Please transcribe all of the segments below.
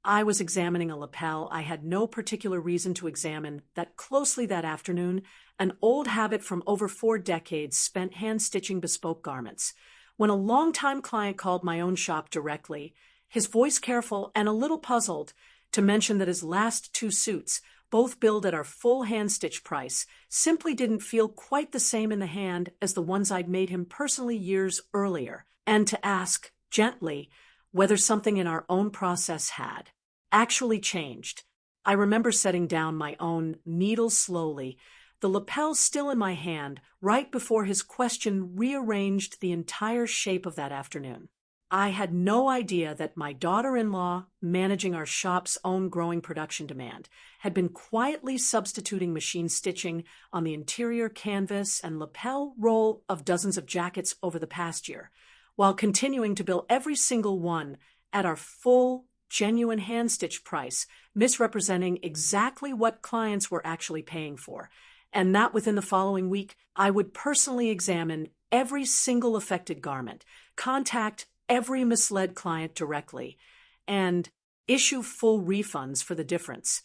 I was examining a lapel I had no particular reason to examine that closely that afternoon, an old habit from over 4 decades spent hand-stitching bespoke garments. When a longtime client called my own shop directly, his voice careful and a little puzzled, to mention that his last 2 suits, both billed at our full hand-stitch price, simply didn't feel quite the same in the hand as the ones I'd made him personally years earlier, and to ask, gently, whether something in our own process had actually changed. I remember setting down my own needle slowly, the lapel still in my hand, right before his question rearranged the entire shape of that afternoon. I had no idea that my daughter-in-law, managing our shop's own growing production demand, had been quietly substituting machine stitching on the interior canvas and lapel roll of dozens of jackets over the past year, while continuing to bill every single one at our full, genuine hand-stitch price, misrepresenting exactly what clients were actually paying for, and that within the following week, I would personally examine every single affected garment, contact every misled client directly, and issue full refunds for the difference,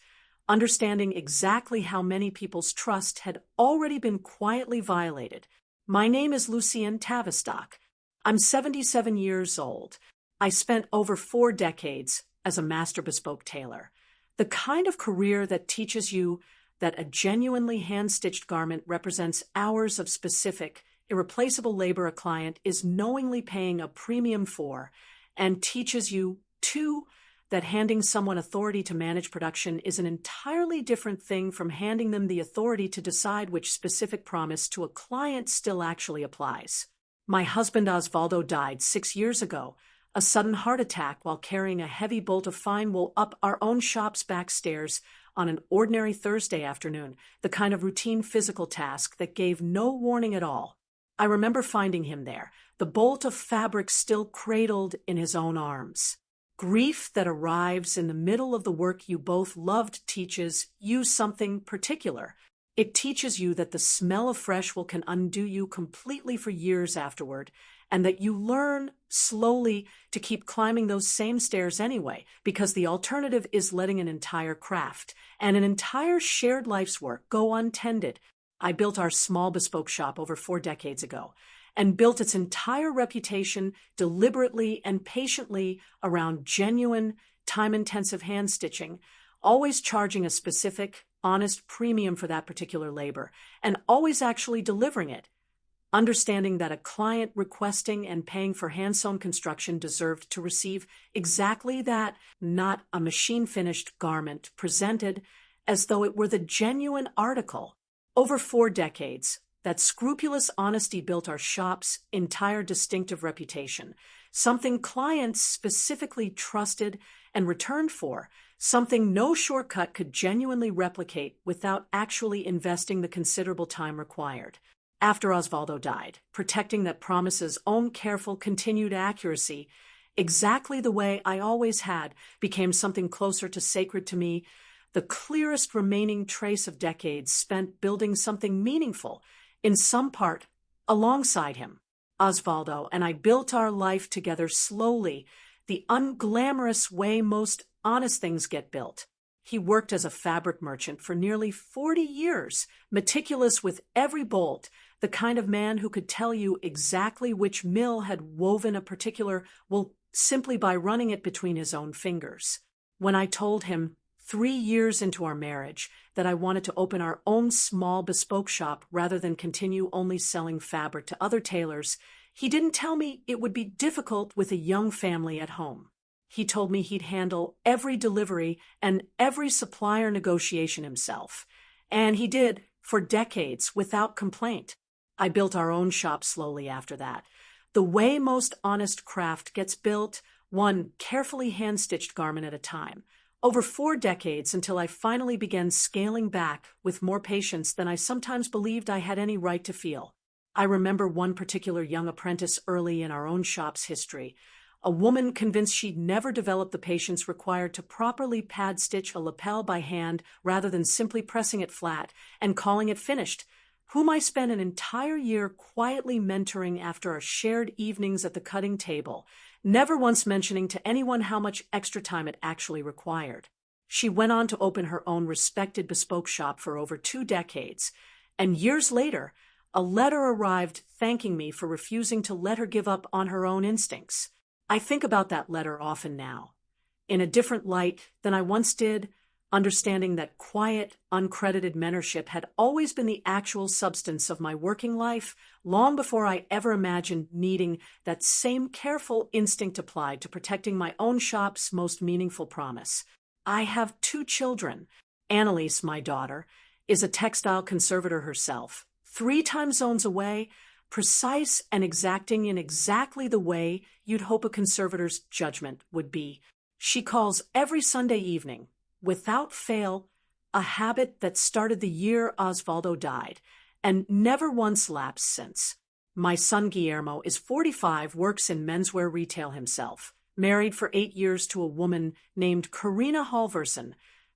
understanding exactly how many people's trust had already been quietly violated. My name is Lucienne Tavistock. I'm 77 years old. I spent over 4 decades as a master bespoke tailor, the kind of career that teaches you that a genuinely hand-stitched garment represents hours of specific, irreplaceable labor a client is knowingly paying a premium for, and teaches you, too, that handing someone authority to manage production is an entirely different thing from handing them the authority to decide which specific promise to a client still actually applies. My husband Osvaldo died 6 years ago, a sudden heart attack while carrying a heavy bolt of fine wool up our own shop's back stairs on an ordinary Thursday afternoon, the kind of routine physical task that gave no warning at all. I remember finding him there, the bolt of fabric still cradled in his own arms. Grief that arrives in the middle of the work you both loved teaches you something particular. It teaches you that the smell of fresh wool can undo you completely for years afterward, and that you learn slowly to keep climbing those same stairs anyway, because the alternative is letting an entire craft and an entire shared life's work go untended. I built our small bespoke shop over 4 decades ago, and built its entire reputation deliberately and patiently around genuine, time-intensive hand-stitching, always charging a specific, honest premium for that particular labor, and always actually delivering it, understanding that a client requesting and paying for hand-sewn construction deserved to receive exactly that, not a machine-finished garment presented as though it were the genuine article. Over 4 decades, that scrupulous honesty built our shop's entire distinctive reputation, something clients specifically trusted and returned for, something no shortcut could genuinely replicate without actually investing the considerable time required. After Osvaldo died, protecting that promise's own careful, continued accuracy, exactly the way I always had, became something closer to sacred to me, the clearest remaining trace of decades spent building something meaningful, in some part, alongside him. Osvaldo and I built our life together slowly, the unglamorous way most honest things get built. He worked as a fabric merchant for nearly 40 years, meticulous with every bolt, the kind of man who could tell you exactly which mill had woven a particular wool simply by running it between his own fingers. When I told him, 3 years into our marriage, that I wanted to open our own small bespoke shop rather than continue only selling fabric to other tailors, he didn't tell me it would be difficult with a young family at home. He told me he'd handle every delivery and every supplier negotiation himself. And he did, for decades, without complaint. I built our own shop slowly after that. The way most honest craft gets built, one carefully hand-stitched garment at a time. Over 4 decades until I finally began scaling back with more patience than I sometimes believed I had any right to feel. I remember one particular young apprentice early in our own shop's history, a woman convinced she'd never develop the patience required to properly pad stitch a lapel by hand rather than simply pressing it flat and calling it finished, whom I spent an entire year quietly mentoring after our shared evenings at the cutting table, never once mentioning to anyone how much extra time it actually required. She went on to open her own respected bespoke shop for over 2 decades, and years later, a letter arrived thanking me for refusing to let her give up on her own instincts. I think about that letter often now, in a different light than I once did, understanding that quiet, uncredited mentorship had always been the actual substance of my working life, long before I ever imagined needing that same careful instinct applied to protecting my own shop's most meaningful promise. I have 2 children. Annalise, my daughter, is a textile conservator herself, 3 time zones away, precise and exacting in exactly the way you'd hope a conservator's judgment would be. She calls every Sunday evening, without fail, a habit that started the year Osvaldo died, and never once lapsed since. My son Guillermo is 45, works in menswear retail himself, married for 8 years to a woman named Karina Halverson,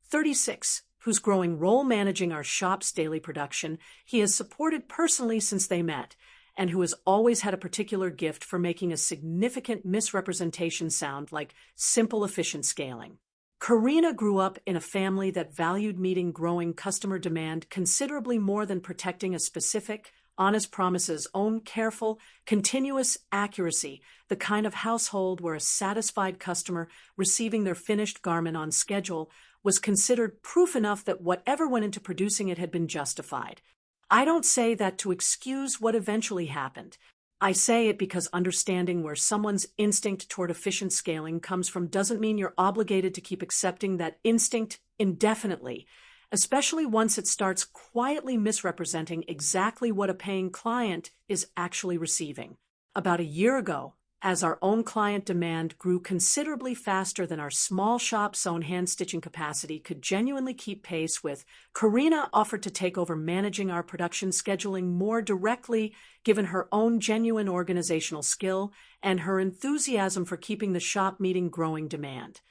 36, who's growing role managing our shop's daily production he has supported personally since they met, and who has always had a particular gift for making a significant misrepresentation sound like simple efficient scaling. Karina grew up in a family that valued meeting growing customer demand considerably more than protecting a specific, honest promise's own careful, continuous accuracy, the kind of household where a satisfied customer receiving their finished garment on schedule was considered proof enough that whatever went into producing it had been justified. I don't say that to excuse what eventually happened. I say it because understanding where someone's instinct toward efficient scaling comes from doesn't mean you're obligated to keep accepting that instinct indefinitely, especially once it starts quietly misrepresenting exactly what a paying client is actually receiving. About a year ago, as our own client demand grew considerably faster than our small shop's own hand-stitching capacity could genuinely keep pace with, Karina offered to take over managing our production scheduling more directly, given her own genuine organizational skill and her enthusiasm for keeping the shop meeting growing demand.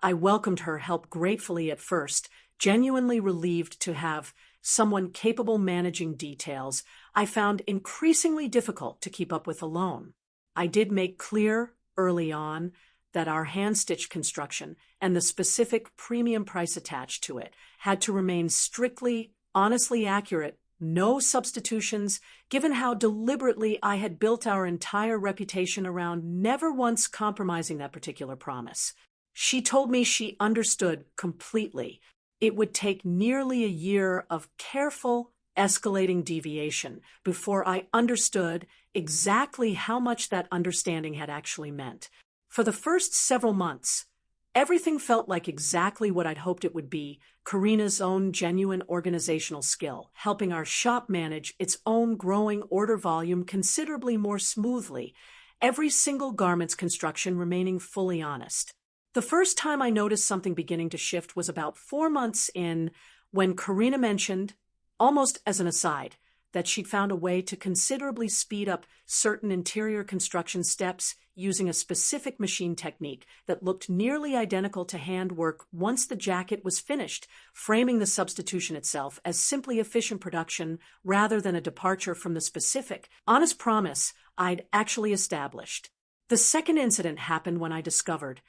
I welcomed her help gratefully at first, genuinely relieved to have someone capable managing details I found increasingly difficult to keep up with alone. I did make clear early on that our hand-stitch construction and the specific premium price attached to it had to remain strictly, honestly accurate, no substitutions, given how deliberately I had built our entire reputation around never once compromising that particular promise. She told me she understood completely. It would take nearly a year of careful, escalating deviation before I understood exactly how much that understanding had actually meant. For the first several months, everything felt like exactly what I'd hoped it would be, Karina's own genuine organizational skill, helping our shop manage its own growing order volume considerably more smoothly, every single garment's construction remaining fully honest. The first time I noticed something beginning to shift was about 4 months in, when Karina mentioned, almost as an aside, that she'd found a way to considerably speed up certain interior construction steps using a specific machine technique that looked nearly identical to handwork once the jacket was finished, framing the substitution itself as simply efficient production rather than a departure from the specific, honest promise I'd actually established. The second incident happened when I discovered,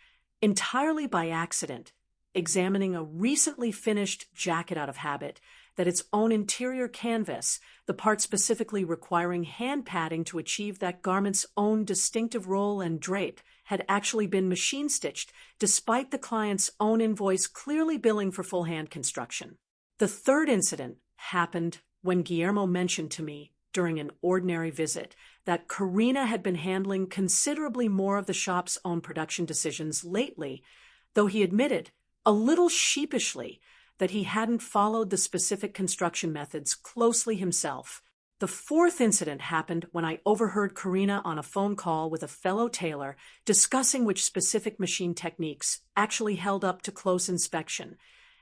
entirely by accident, examining a recently finished jacket out of habit, that its own interior canvas, the part specifically requiring hand padding to achieve that garment's own distinctive roll and drape, had actually been machine-stitched, despite the client's own invoice clearly billing for full hand construction. The third incident happened when Guillermo mentioned to me, during an ordinary visit, that Karina had been handling considerably more of the shop's own production decisions lately, though he admitted, a little sheepishly, that he hadn't followed the specific construction methods closely himself. The fourth incident happened when I overheard Karina on a phone call with a fellow tailor discussing which specific machine techniques actually held up to close inspection,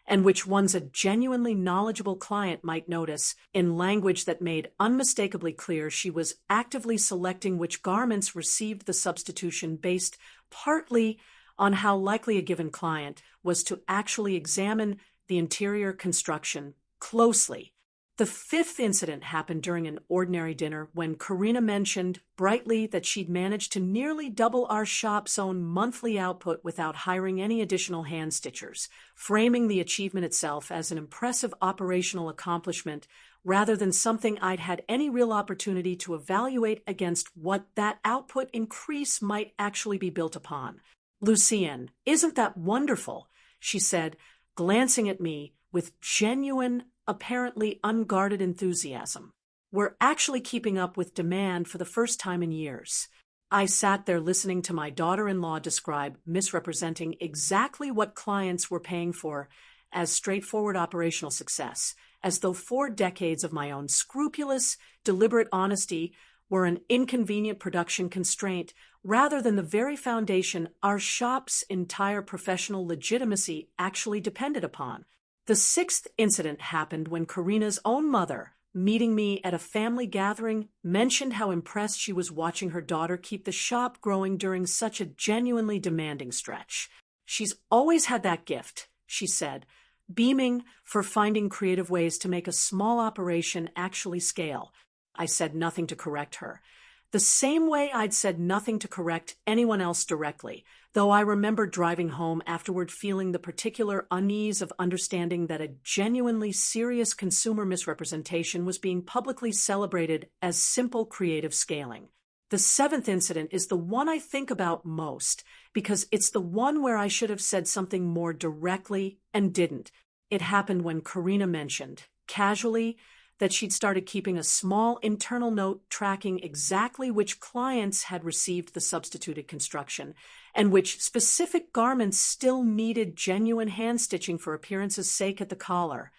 and which ones a genuinely knowledgeable client might notice, in language that made unmistakably clear she was actively selecting which garments received the substitution based partly on how likely a given client was to actually examine the interior construction closely. The fifth incident happened during an ordinary dinner when Karina mentioned brightly that she'd managed to nearly double our shop's own monthly output without hiring any additional hand stitchers, framing the achievement itself as an impressive operational accomplishment rather than something I'd had any real opportunity to evaluate against what that output increase might actually be built upon. "Lucien, isn't that wonderful?" she said, glancing at me with genuine, apparently unguarded enthusiasm. "We're actually keeping up with demand for the first time in years." I sat there listening to my daughter-in-law describe misrepresenting exactly what clients were paying for as straightforward operational success, as though 4 decades of my own scrupulous, deliberate honesty were an inconvenient production constraint rather than the very foundation our shop's entire professional legitimacy actually depended upon. The sixth incident happened when Karina's own mother, meeting me at a family gathering, mentioned how impressed she was watching her daughter keep the shop growing during such a genuinely demanding stretch. "She's always had that gift," she said, beaming for finding creative ways to make a small operation actually scale. I said nothing to correct her. The same way I'd said nothing to correct anyone else directly, though I remember driving home afterward feeling the particular unease of understanding that a genuinely serious consumer misrepresentation was being publicly celebrated as simple creative scaling. The seventh incident is the one I think about most, because it's the one where I should have said something more directly and didn't. It happened when Karina mentioned, casually, that she'd started keeping a small internal note tracking exactly which clients had received the substituted construction, and which specific garments still needed genuine hand-stitching for appearance's sake at the collar.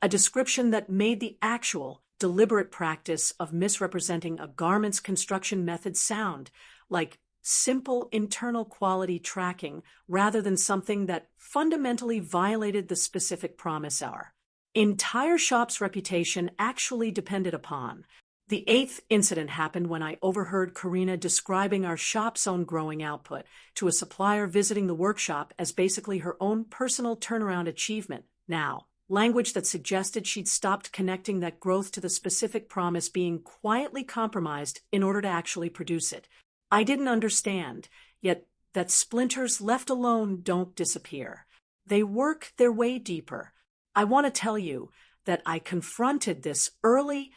A description that made the actual, deliberate practice of misrepresenting a garment's construction method sound like simple internal quality tracking rather than something that fundamentally violated the specific promise our entire shop's reputation actually depended upon. The eighth incident happened when I overheard Karina describing our shop's own growing output to a supplier visiting the workshop as basically her own personal turnaround achievement. Now, language that suggested she'd stopped connecting that growth to the specific promise being quietly compromised in order to actually produce it. I didn't understand, yet that splinters left alone don't disappear. They work their way deeper. I want to tell you that I confronted this early,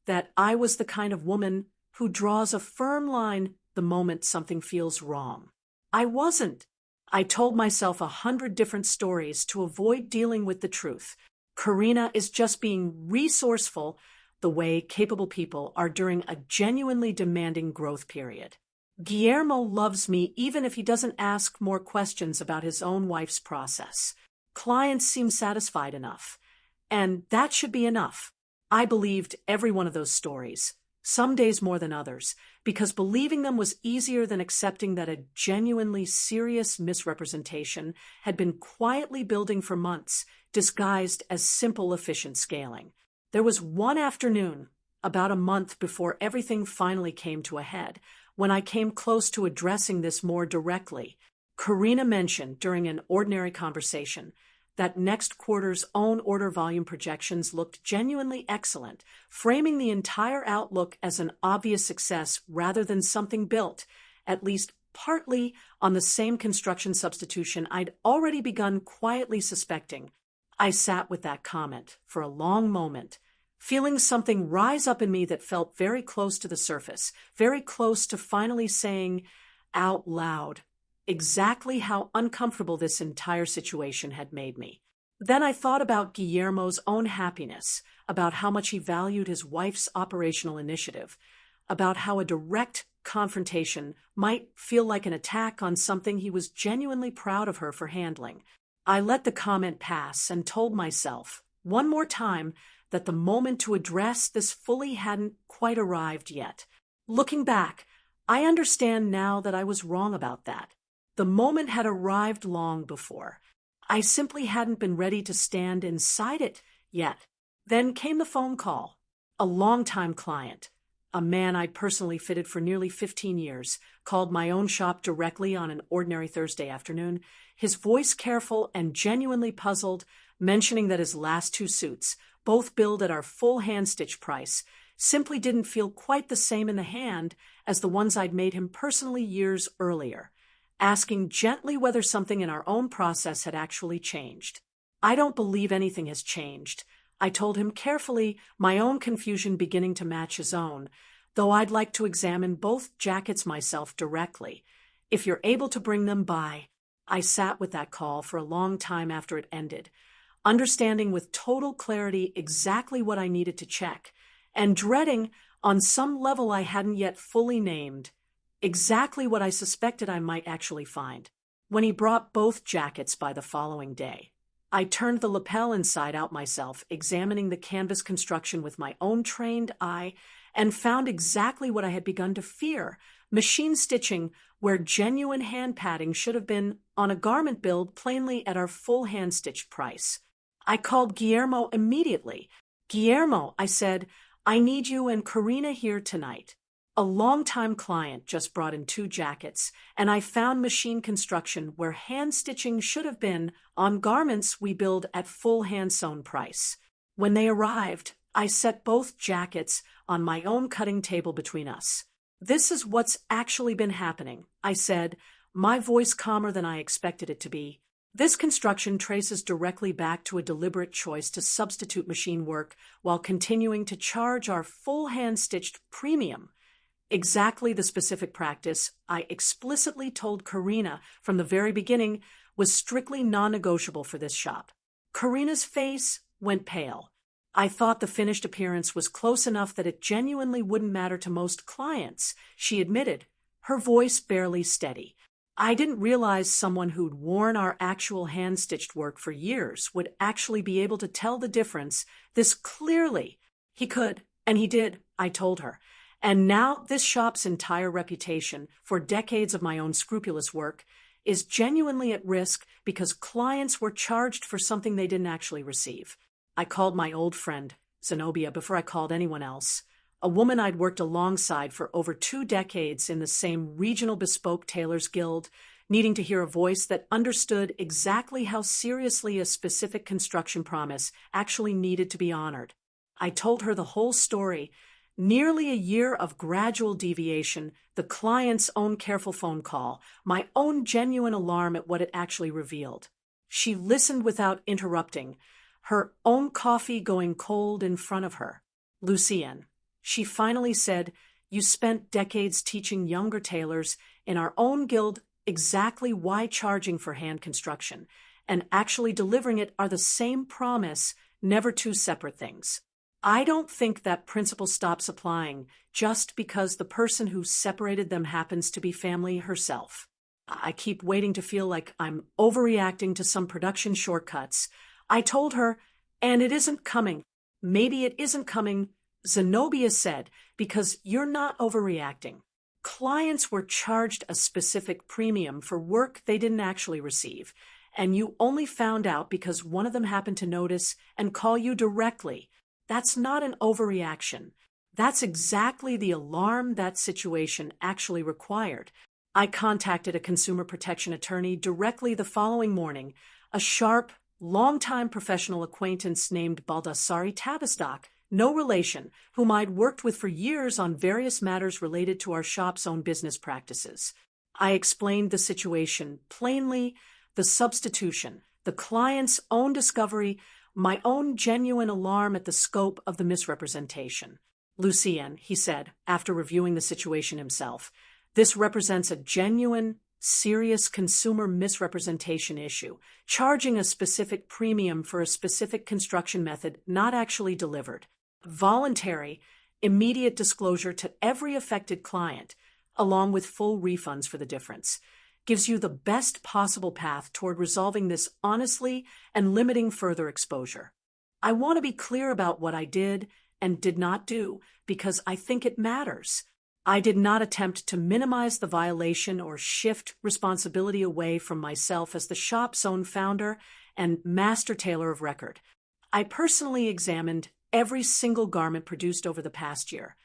that I was the kind of woman who draws a firm line the moment something feels wrong. I wasn't. I told myself 100 different stories to avoid dealing with the truth. Karina is just being resourceful the way capable people are during a genuinely demanding growth period. Guillermo loves me even if he doesn't ask more questions about his own wife's process. Clients seem satisfied enough, and that should be enough. I believed every one of those stories, some days more than others, because believing them was easier than accepting that a genuinely serious misrepresentation had been quietly building for months, disguised as simple efficient scaling. There was one afternoon, about a month before everything finally came to a head, when I came close to addressing this more directly. Karina mentioned during an ordinary conversation that next quarter's own order volume projections looked genuinely excellent, framing the entire outlook as an obvious success rather than something built, at least partly, on the same construction substitution I'd already begun quietly suspecting. I sat with that comment for a long moment, feeling something rise up in me that felt very close to the surface, very close to finally saying out loud exactly how uncomfortable this entire situation had made me. Then I thought about Guillermo's own happiness, about how much he valued his wife's operational initiative, about how a direct confrontation might feel like an attack on something he was genuinely proud of her for handling. I let the comment pass and told myself, one more time, that the moment to address this fully hadn't quite arrived yet. Looking back, I understand now that I was wrong about that. The moment had arrived long before. I simply hadn't been ready to stand inside it yet. Then came the phone call. A longtime client. a man I'd personally fitted for nearly 15 years, called my own shop directly on an ordinary Thursday afternoon, his voice careful and genuinely puzzled, mentioning that his last two suits, both billed at our full hand-stitch price, simply didn't feel quite the same in the hand as the ones I'd made him personally years earlier, asking gently whether something in our own process had actually changed. I don't believe anything has changed, I told him carefully, my own confusion beginning to match his own, though I'd like to examine both jackets myself directly. If you're able to bring them by. I sat with that call for a long time after it ended, understanding with total clarity exactly what I needed to check, and dreading, on some level I hadn't yet fully named, exactly what I suspected I might actually find. When he brought both jackets by the following day, I turned the lapel inside out myself, examining the canvas construction with my own trained eye, and found exactly what I had begun to fear: machine stitching where genuine hand padding should have been on a garment build plainly at our full hand-stitched price. I called Guillermo immediately. "Guillermo," I said, "I need you and Karina here tonight. A longtime client just brought in 2 jackets, and I found machine construction where hand-stitching should have been on garments we build at full hand-sewn price." When they arrived, I set both jackets on my own cutting table between us. "This is what's actually been happening," I said, my voice calmer than I expected it to be. "This construction traces directly back to a deliberate choice to substitute machine work while continuing to charge our full hand-stitched premium. Exactly the specific practice I explicitly told Karina from the very beginning was strictly non-negotiable for this shop." Karina's face went pale. I thought the finished appearance was close enough that it genuinely wouldn't matter to most clients, she admitted, her voice barely steady. "I didn't realize someone who'd worn our actual hand-stitched work for years would actually be able to tell the difference this clearly." "He could, and he did," I told her. "And now this shop's entire reputation, for decades of my own scrupulous work, is genuinely at risk because clients were charged for something they didn't actually receive." I called my old friend, Zenobia, before I called anyone else, a woman I'd worked alongside for over 2 decades in the same regional bespoke tailors guild, needing to hear a voice that understood exactly how seriously a specific construction promise actually needed to be honored. I told her the whole story. Nearly a year of gradual deviation, the client's own careful phone call, my own genuine alarm at what it actually revealed. She listened without interrupting, her own coffee going cold in front of her. "Lucienne," she finally said, "you spent decades teaching younger tailors in our own guild exactly why charging for hand construction and actually delivering it are the same promise, never 2 separate things. I don't think that principle stops applying just because the person who separated them happens to be family herself. I keep waiting to feel like I'm overreacting to some production shortcuts." I told her, "And it isn't coming. Maybe it isn't coming," Zenobia said, "because you're not overreacting. Clients were charged a specific premium for work they didn't actually receive, and you only found out because one of them happened to notice and call you directly. That's not an overreaction. That's exactly the alarm that situation actually required." I contacted a consumer protection attorney directly the following morning, a sharp, longtime professional acquaintance named Baldassari Tavistock, no relation, whom I'd worked with for years on various matters related to our shop's own business practices. I explained the situation plainly, the substitution, the client's own discovery, my own genuine alarm at the scope of the misrepresentation. "Lucienne," he said, after reviewing the situation himself, "this represents a genuine, serious consumer misrepresentation issue, charging a specific premium for a specific construction method not actually delivered. Voluntary, immediate disclosure to every affected client, along with full refunds for the difference, gives you the best possible path toward resolving this honestly and limiting further exposure. I want to be clear about what I did and did not do because I think it matters. I did not attempt to minimize the violation or shift responsibility away from myself as the shop's own founder and master tailor of record. I personally examined every single garment produced over the past year.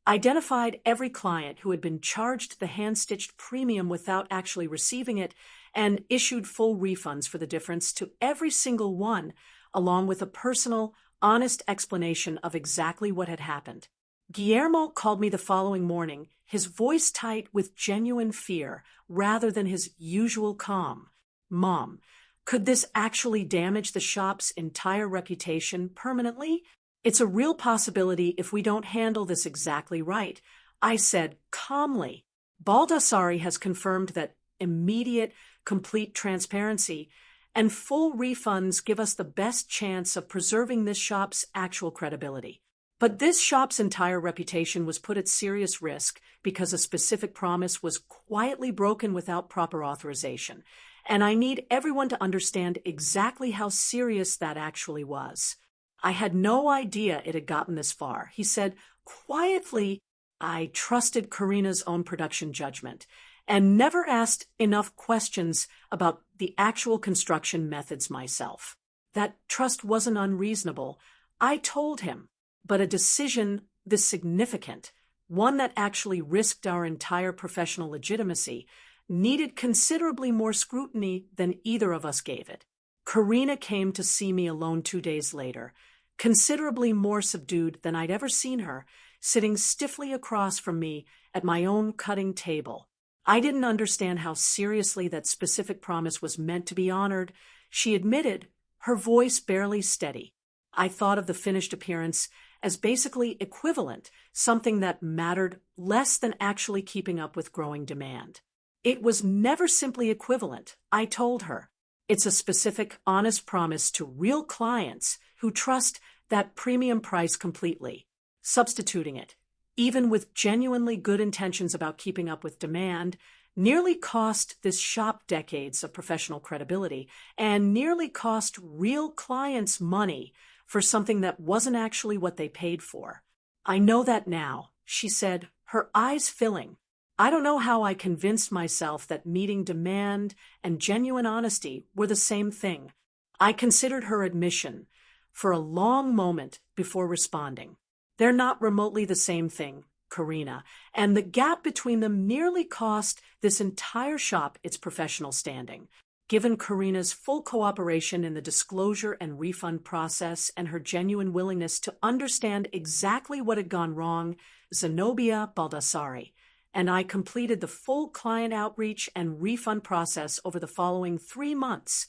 identified every client who had been charged the hand-stitched premium without actually receiving it, and issued full refunds for the difference to every single one, along with a personal, honest explanation of exactly what had happened. Guillermo called me the following morning, his voice tight with genuine fear rather than his usual calm. "Mom, could this actually damage the shop's entire reputation permanently? It's a real possibility if we don't handle this exactly right," I said calmly. "Baldassari has confirmed that immediate, complete transparency and full refunds give us the best chance of preserving this shop's actual credibility. But this shop's entire reputation was put at serious risk because a specific promise was quietly broken without proper authorization, and I need everyone to understand exactly how serious that actually was." "I had no idea it had gotten this far," he said quietly. I trusted Karina's own production judgment and never asked enough questions about the actual construction methods myself. That trust wasn't unreasonable, I told him, but a decision this significant, one that actually risked our entire professional legitimacy, needed considerably more scrutiny than either of us gave it. Karina came to see me alone 2 days later, considerably more subdued than I'd ever seen her, sitting stiffly across from me at my own cutting table. I didn't understand how seriously that specific promise was meant to be honored, she admitted, her voice barely steady. I thought of the finished appearance as basically equivalent, something that mattered less than actually keeping up with growing demand. "It was never simply equivalent," I told her. "It's a specific, honest promise to real clients who trust that premium price completely. Substituting it, even with genuinely good intentions about keeping up with demand, nearly cost this shop decades of professional credibility and nearly cost real clients money for something that wasn't actually what they paid for. I know that now," she said, her eyes filling. "I don't know how I convinced myself that meeting demand and genuine honesty were the same thing." I considered her admission for a long moment before responding. "They're not remotely the same thing, Karina, and the gap between them nearly cost this entire shop its professional standing." Given Karina's full cooperation in the disclosure and refund process and her genuine willingness to understand exactly what had gone wrong, Zenobia Baldassari and I completed the full client outreach and refund process over the following 3 months,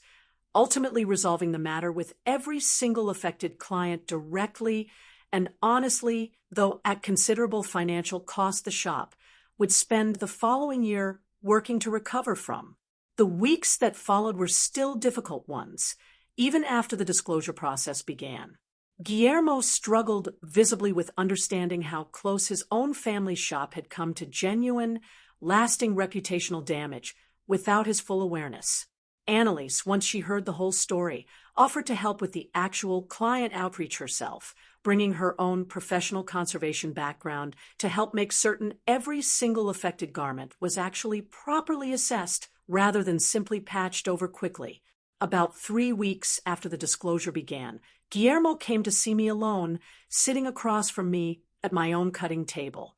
ultimately resolving the matter with every single affected client directly and honestly, though at considerable financial cost the shop would spend the following year working to recover from. The weeks that followed were still difficult ones, even after the disclosure process began. Guillermo struggled visibly with understanding how close his own family's shop had come to genuine, lasting reputational damage without his full awareness. Annalise, once she heard the whole story, offered to help with the actual client outreach herself, bringing her own professional conservation background to help make certain every single affected garment was actually properly assessed rather than simply patched over quickly. About 3 weeks after the disclosure began, Guillermo came to see me alone, sitting across from me at my own cutting table.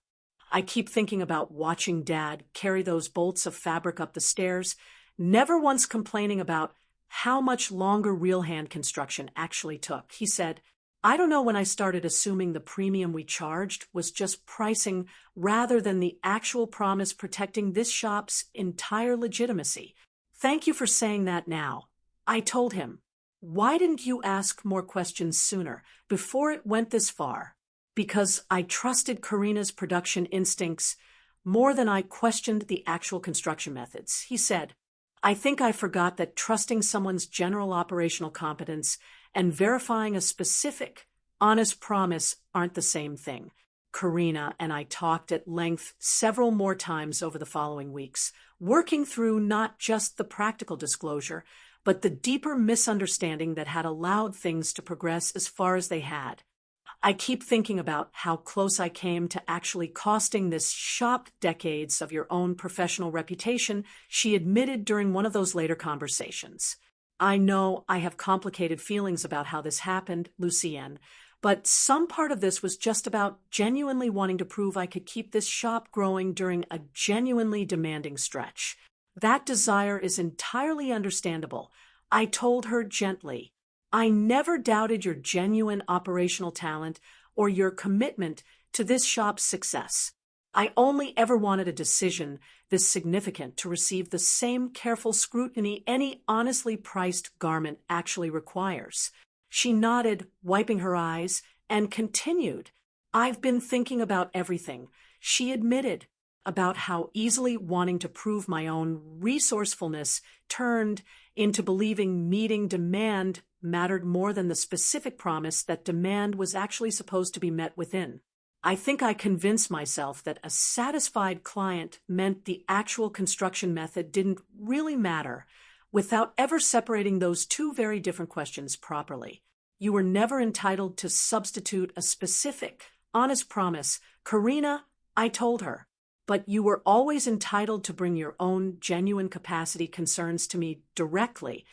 I keep thinking about watching Dad carry those bolts of fabric up the stairs, never once complaining about how much longer real hand construction actually took. He said, "I don't know when I started assuming the premium we charged was just pricing rather than the actual promise protecting this shop's entire legitimacy. Thank you for saying that now." I told him, "Why didn't you ask more questions sooner, before it went this far?" "Because I trusted Karina's production instincts more than I questioned the actual construction methods," he said. "I think I forgot that trusting someone's general operational competence and verifying a specific, honest promise aren't the same thing." Karina and I talked at length several more times over the following weeks, working through not just the practical disclosure, but the deeper misunderstanding that had allowed things to progress as far as they had. I keep thinking about how close I came to actually costing this shop decades of your own professional reputation, she admitted during one of those later conversations. "I know I have complicated feelings about how this happened, Lucienne, but some part of this was just about genuinely wanting to prove I could keep this shop growing during a genuinely demanding stretch. That desire is entirely understandable. I told her gently. I never doubted your genuine operational talent or your commitment to this shop's success. I only ever wanted a decision this significant to receive the same careful scrutiny any honestly priced garment actually requires. She nodded, wiping her eyes, and continued. I've been thinking about everything. She admitted about how easily wanting to prove my own resourcefulness turned into believing meeting demand mattered more than the specific promise that demand was actually supposed to be met within. I think I convinced myself that a satisfied client meant the actual construction method didn't really matter, without ever separating those two very different questions properly. You were never entitled to substitute a specific, honest promise, Karina, I told her. But you were always entitled to bring your own genuine capacity concerns to me directly,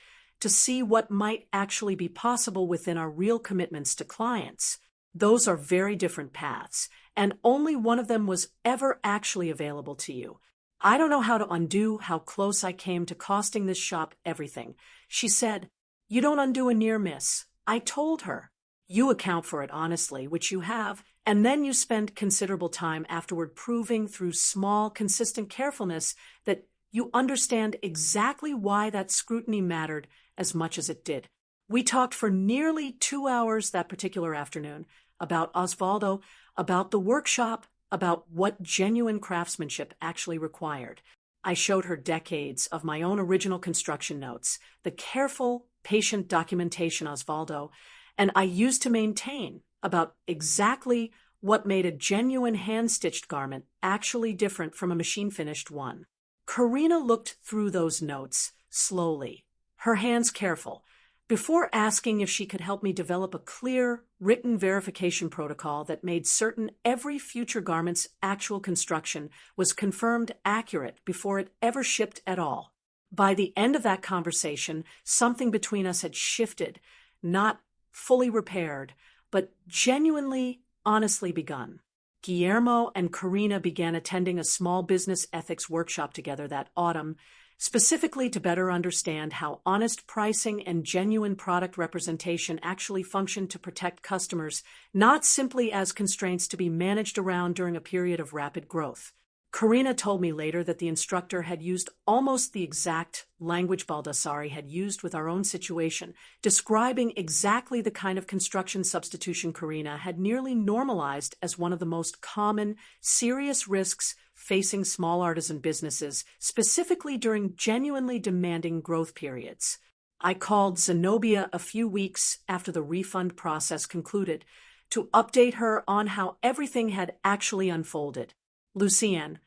to see what might actually be possible within our real commitments to clients. Those are very different paths, and only one of them was ever actually available to you. I don't know how to undo how close I came to costing this shop everything. She said, You don't undo a near miss. I told her. You account for it honestly, which you have, and then you spend considerable time afterward proving through small, consistent carefulness that you understand exactly why that scrutiny mattered as much as it did. We talked for nearly 2 hours that particular afternoon about Osvaldo, about the workshop, about what genuine craftsmanship actually required. I showed her decades of my own original construction notes, the careful, patient documentation Osvaldo, and I used to maintain about exactly what made a genuine hand-stitched garment actually different from a machine-finished one. Karina looked through those notes slowly, her hands careful, before asking if she could help me develop a clear, written verification protocol that made certain every future garment's actual construction was confirmed accurate before it ever shipped at all. By the end of that conversation, something between us had shifted, not fully repaired, but genuinely, honestly begun. Guillermo and Karina began attending a small business ethics workshop together that autumn, specifically to better understand how honest pricing and genuine product representation actually function to protect customers, not simply as constraints to be managed around during a period of rapid growth. Karina told me later that the instructor had used almost the exact language Baldassare had used with our own situation, describing exactly the kind of construction substitution Karina had nearly normalized as one of the most common, serious risks facing small artisan businesses, specifically during genuinely demanding growth periods. I called Zenobia a few weeks after the refund process concluded to update her on how everything had actually unfolded. Lucienne,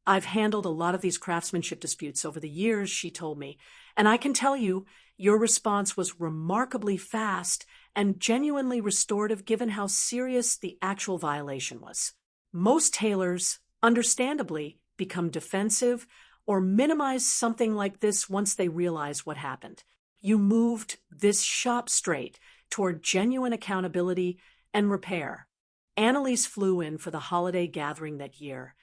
I've handled a lot of these craftsmanship disputes over the years, she told me, and I can tell you, your response was remarkably fast and genuinely restorative given how serious the actual violation was. Most tailors, understandably, become defensive or minimize something like this once they realize what happened. You moved this shop straight toward genuine accountability and repair. Annalise flew in for the holiday gathering that year.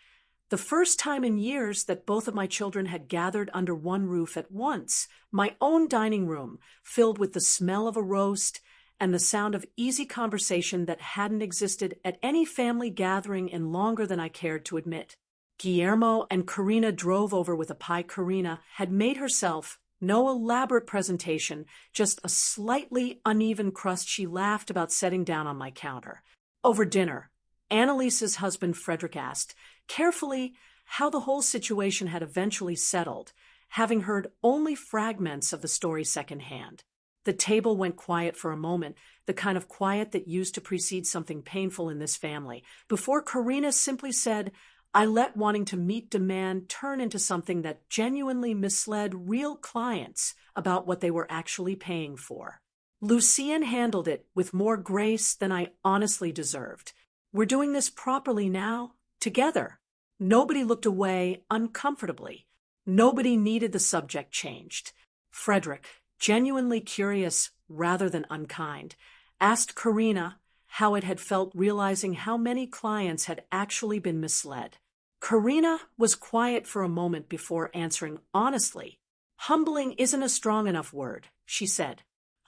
The first time in years that both of my children had gathered under one roof at once, my own dining room filled with the smell of a roast and the sound of easy conversation that hadn't existed at any family gathering in longer than I cared to admit. Guillermo and Karina drove over with a pie. Karina had made herself no elaborate presentation, just a slightly uneven crust she laughed about setting down on my counter. Over dinner, Annalise's husband Frederick asked, carefully, how the whole situation had eventually settled, having heard only fragments of the story secondhand. The table went quiet for a moment, the kind of quiet that used to precede something painful in this family, before Karina simply said, I let wanting to meet demand turn into something that genuinely misled real clients about what they were actually paying for. Lucienne handled it with more grace than I honestly deserved. We're doing this properly now, together. Nobody looked away uncomfortably. Nobody needed the subject changed. Frederick, genuinely curious rather than unkind, asked Karina, how it had felt realizing how many clients had actually been misled. Karina was quiet for a moment before answering honestly. "Humbling isn't a strong enough word," she said.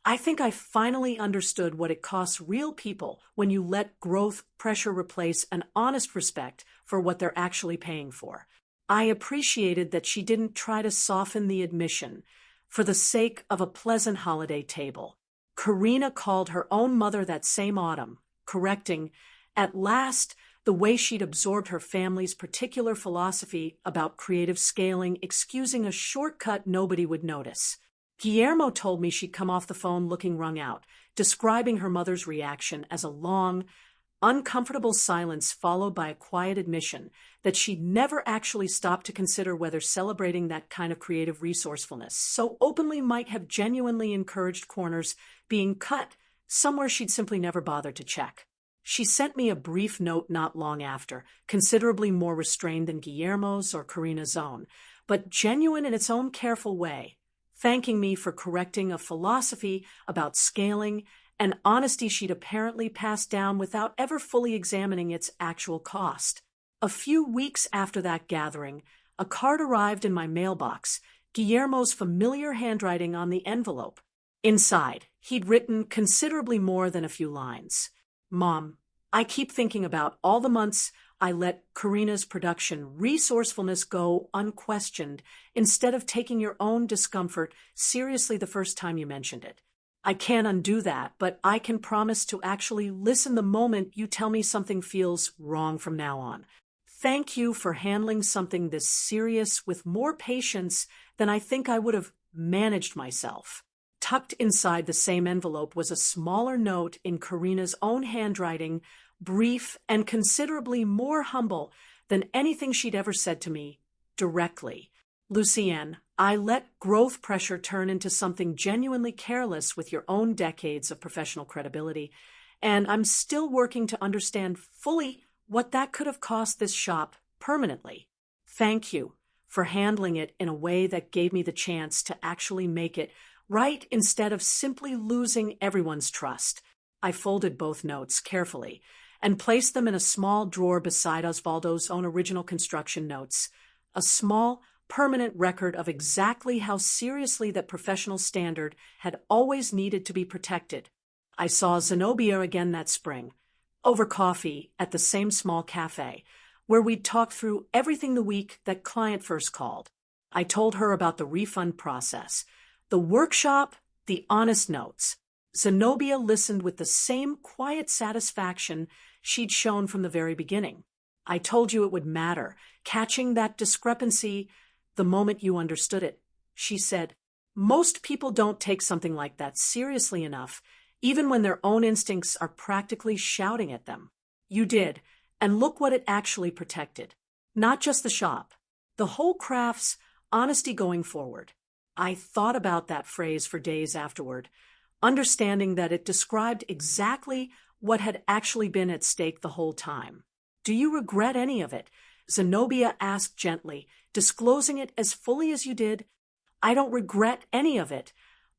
"I think I finally understood what it costs real people when you let growth pressure replace an honest respect for what they're actually paying for." I appreciated that she didn't try to soften the admission for the sake of a pleasant holiday table. Karina called her own mother that same autumn, correcting, at last, the way she'd absorbed her family's particular philosophy about creative scaling, excusing a shortcut nobody would notice. Guillermo told me she'd come off the phone looking wrung out, describing her mother's reaction as a long, uncomfortable silence followed by a quiet admission that she'd never actually stopped to consider whether celebrating that kind of creative resourcefulness so openly might have genuinely encouraged corners being cut somewhere she'd simply never bothered to check. She sent me a brief note not long after, considerably more restrained than Guillermo's or Karina's own, but genuine in its own careful way, thanking me for correcting a philosophy about scaling and honesty she'd apparently passed down without ever fully examining its actual cost. A few weeks after that gathering, a card arrived in my mailbox, Guillermo's familiar handwriting on the envelope. Inside, he'd written considerably more than a few lines. "Mom, I keep thinking about all the months I let Karina's production resourcefulness go unquestioned instead of taking your own discomfort seriously the first time you mentioned it. I can't undo that, but I can promise to actually listen the moment you tell me something feels wrong from now on. Thank you for handling something this serious with more patience than I think I would have managed myself." Tucked inside the same envelope was a smaller note in Karina's own handwriting, brief and considerably more humble than anything she'd ever said to me directly. "Lucienne, I let growth pressure turn into something genuinely careless with your own decades of professional credibility, and I'm still working to understand fully what that could have cost this shop permanently. Thank you for handling it in a way that gave me the chance to actually make it right instead of simply losing everyone's trust." I folded both notes carefully and placed them in a small drawer beside Osvaldo's own original construction notes, a small, permanent record of exactly how seriously that professional standard had always needed to be protected. I saw Zenobia again that spring, over coffee at the same small cafe, where we'd talked through everything the week that client first called. I told her about the refund process, the workshop, the honest notes. Zenobia listened with the same quiet satisfaction she'd shown from the very beginning. "I told you it would matter, catching that discrepancy the moment you understood it," she said. "Most people don't take something like that seriously enough, even when their own instincts are practically shouting at them. You did, and look what it actually protected. Not just the shop, the whole craft's honesty going forward." I thought about that phrase for days afterward, understanding that it described exactly what had actually been at stake the whole time. "Do you regret any of it?" Zenobia asked gently, disclosing it as fully as you did. "I don't regret any of it,"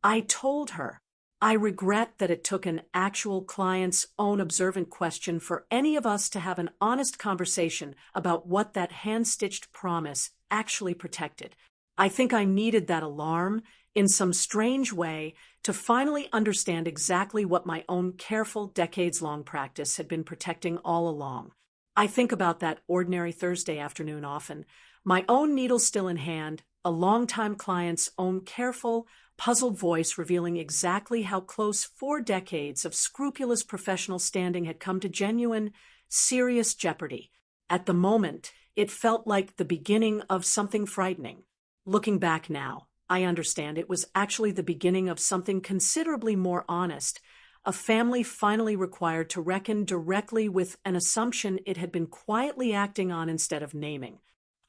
I told her. "I regret that it took an actual client's own observant question for any of us to have an honest conversation about what that hand-stitched promise actually protected. I think I needed that alarm in some strange way to finally understand exactly what my own careful, decades-long practice had been protecting all along. I think about that ordinary Thursday afternoon often, my own needle still in hand, a longtime client's own careful, puzzled voice revealing exactly how close 4 decades of scrupulous professional standing had come to genuine, serious jeopardy. At the moment, it felt like the beginning of something frightening. Looking back now, I understand it was actually the beginning of something considerably more honest, a family finally required to reckon directly with an assumption it had been quietly acting on instead of naming.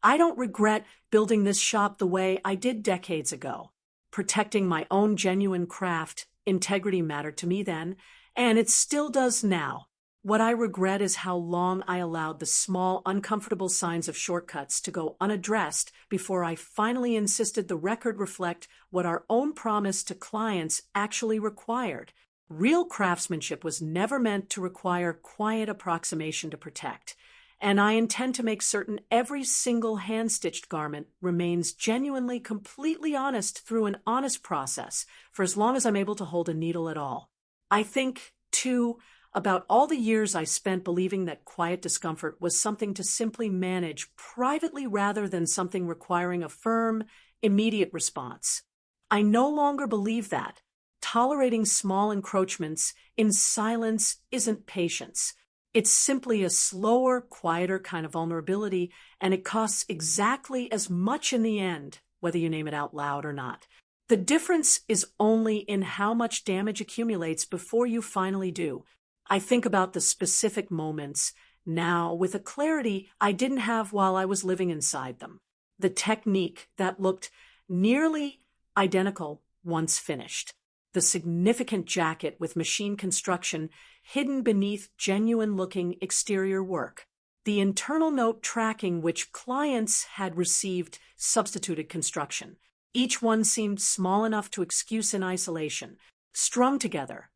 I don't regret building this shop the way I did decades ago. Protecting my own genuine craft, integrity mattered to me then, and it still does now. What I regret is how long I allowed the small, uncomfortable signs of shortcuts to go unaddressed before I finally insisted the record reflect what our own promise to clients actually required, Real craftsmanship was never meant to require quiet approximation to protect, and I intend to make certain every single hand-stitched garment remains genuinely, completely honest through an honest process for as long as I'm able to hold a needle at all. I think, too, about all the years I spent believing that quiet discomfort was something to simply manage privately rather than something requiring a firm, immediate response. I no longer believe that. Tolerating small encroachments in silence isn't patience. It's simply a slower, quieter kind of vulnerability, and it costs exactly as much in the end, whether you name it out loud or not. The difference is only in how much damage accumulates before you finally do. I think about the specific moments now with a clarity I didn't have while I was living inside them. The technique that looked nearly identical once finished. The significant jacket with machine construction hidden beneath genuine-looking exterior work. The internal note tracking which clients had received substituted construction. Each one seemed small enough to excuse in isolation. Strung together,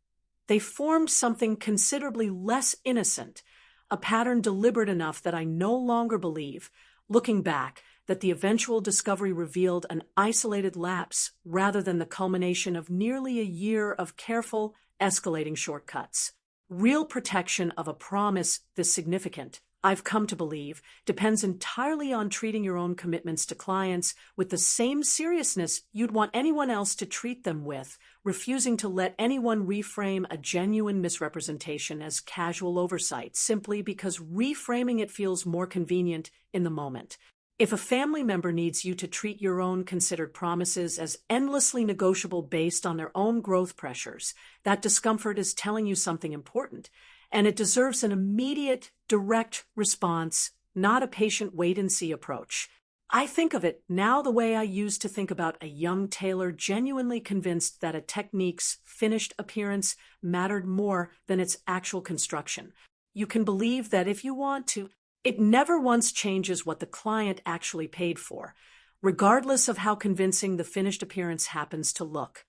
they formed something considerably less innocent, a pattern deliberate enough that I no longer believe, looking back, that the eventual discovery revealed an isolated lapse rather than the culmination of nearly a year of careful, escalating shortcuts. Real protection of a promise this significant, I've come to believe, depends entirely on treating your own commitments to clients with the same seriousness you'd want anyone else to treat them with, refusing to let anyone reframe a genuine misrepresentation as casual oversight simply because reframing it feels more convenient in the moment. If a family member needs you to treat your own considered promises as endlessly negotiable based on their own growth pressures, that discomfort is telling you something important, and it deserves an immediate, direct response, not a patient wait-and-see approach. I think of it now the way I used to think about a young tailor genuinely convinced that a technique's finished appearance mattered more than its actual construction. You can believe that if you want to. It never once changes what the client actually paid for, regardless of how convincing the finished appearance happens to look.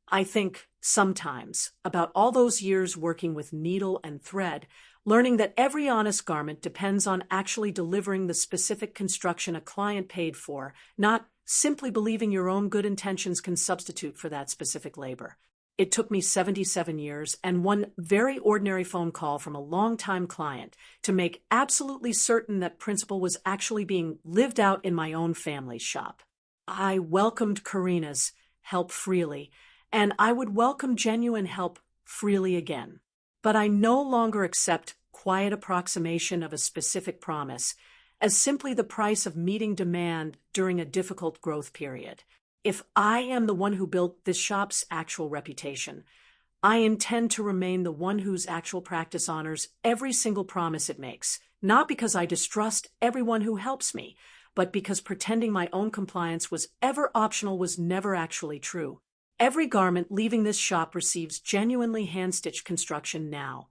I think, sometimes, about all those years working with needle and thread, learning that every honest garment depends on actually delivering the specific construction a client paid for, not simply believing your own good intentions can substitute for that specific labor. It took me 77 years and one very ordinary phone call from a longtime client to make absolutely certain that principle was actually being lived out in my own family's shop. I welcomed Karina's help freely, and I would welcome genuine help freely again. But I no longer accept quiet approximation of a specific promise as simply the price of meeting demand during a difficult growth period. If I am the one who built this shop's actual reputation, I intend to remain the one whose actual practice honors every single promise it makes, not because I distrust everyone who helps me, but because pretending my own compliance was ever optional was never actually true. Every garment leaving this shop receives genuinely hand-stitched construction now,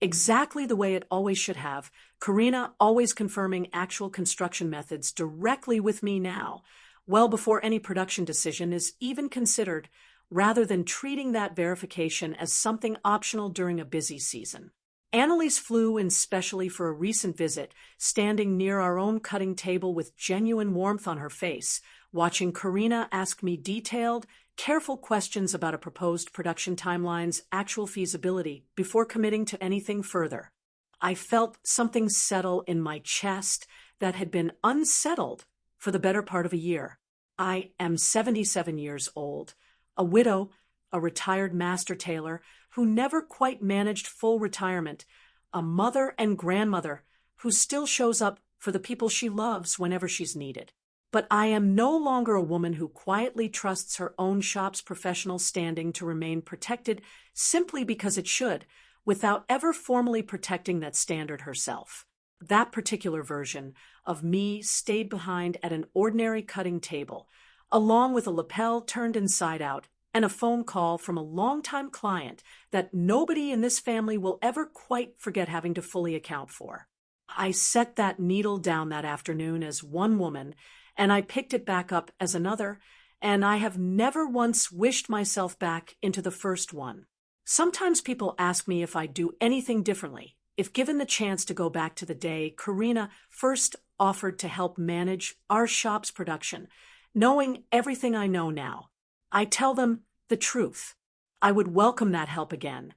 exactly the way it always should have, Karina always confirming actual construction methods directly with me now, well before any production decision is even considered, rather than treating that verification as something optional during a busy season. Annalise flew in specially for a recent visit, standing near our own cutting table with genuine warmth on her face, watching Karina ask me detailed, careful questions about a proposed production timeline's actual feasibility before committing to anything further. I felt something settle in my chest that had been unsettled for the better part of a year. I am 77 years old, a widow, a retired master tailor who never quite managed full retirement, a mother and grandmother who still shows up for the people she loves whenever she's needed. But I am no longer a woman who quietly trusts her own shop's professional standing to remain protected simply because it should, without ever formally protecting that standard herself. That particular version of me stayed behind at an ordinary cutting table, along with a lapel turned inside out and a phone call from a longtime client that nobody in this family will ever quite forget having to fully account for. I set that needle down that afternoon as one woman, and I picked it back up as another, and I have never once wished myself back into the first one. Sometimes people ask me if I'd do anything differently, if given the chance to go back to the day Karina first offered to help manage our shop's production, knowing everything I know now. I tell them the truth. I would welcome that help again,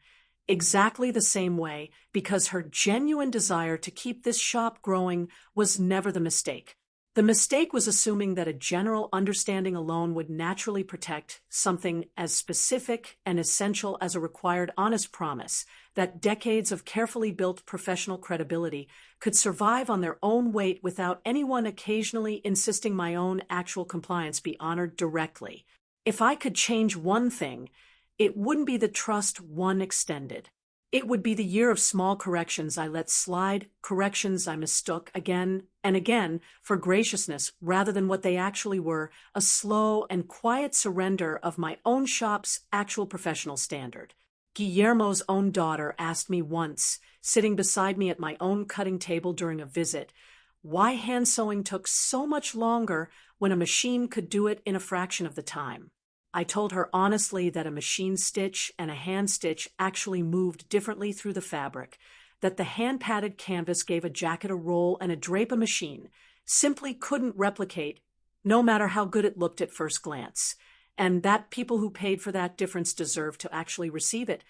exactly the same way, because her genuine desire to keep this shop growing was never the mistake. The mistake was assuming that a general understanding alone would naturally protect something as specific and essential as a required honest promise, that decades of carefully built professional credibility could survive on their own weight without anyone occasionally insisting my own actual compliance be honored directly. If I could change one thing, it wouldn't be the trust one extended. It would be the year of small corrections I let slide, corrections I mistook again and again for graciousness rather than what they actually were, a slow and quiet surrender of my own shop's actual professional standard. Guillermo's own daughter asked me once, sitting beside me at my own cutting table during a visit, why hand sewing took so much longer when a machine could do it in a fraction of the time. I told her honestly that a machine stitch and a hand stitch actually moved differently through the fabric, that the hand-padded canvas gave a jacket a roll and a drape a machine simply couldn't replicate, no matter how good it looked at first glance, and that people who paid for that difference deserved to actually receive it,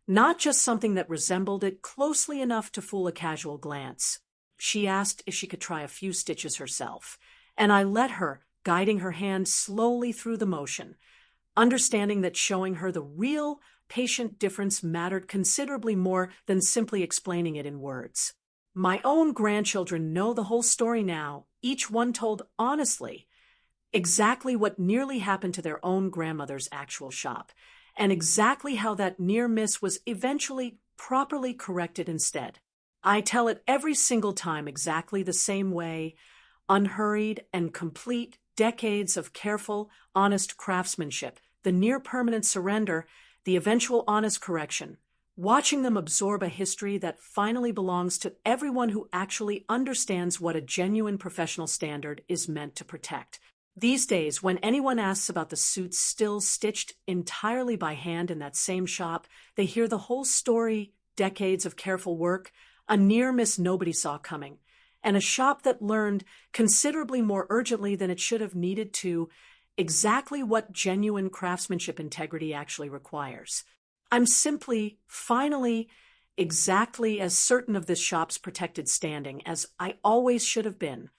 not just something that resembled it closely enough to fool a casual glance. She asked if she could try a few stitches herself, and I let her, guiding her hand slowly through the motion, understanding that showing her the real, patient difference mattered considerably more than simply explaining it in words. My own grandchildren know the whole story now, each one told honestly, exactly what nearly happened to their own grandmother's actual shop, and exactly how that near miss was eventually properly corrected instead. I tell it every single time exactly the same way, unhurried and complete decades of careful, honest craftsmanship, the near-permanent surrender, the eventual honest correction, watching them absorb a history that finally belongs to everyone who actually understands what a genuine professional standard is meant to protect. These days, when anyone asks about the suits still stitched entirely by hand in that same shop, they hear the whole story, decades of careful work, a near miss nobody saw coming, and a shop that learned considerably more urgently than it should have needed to exactly what genuine craftsmanship integrity actually requires. I'm simply, finally, exactly as certain of this shop's protected standing as I always should have been,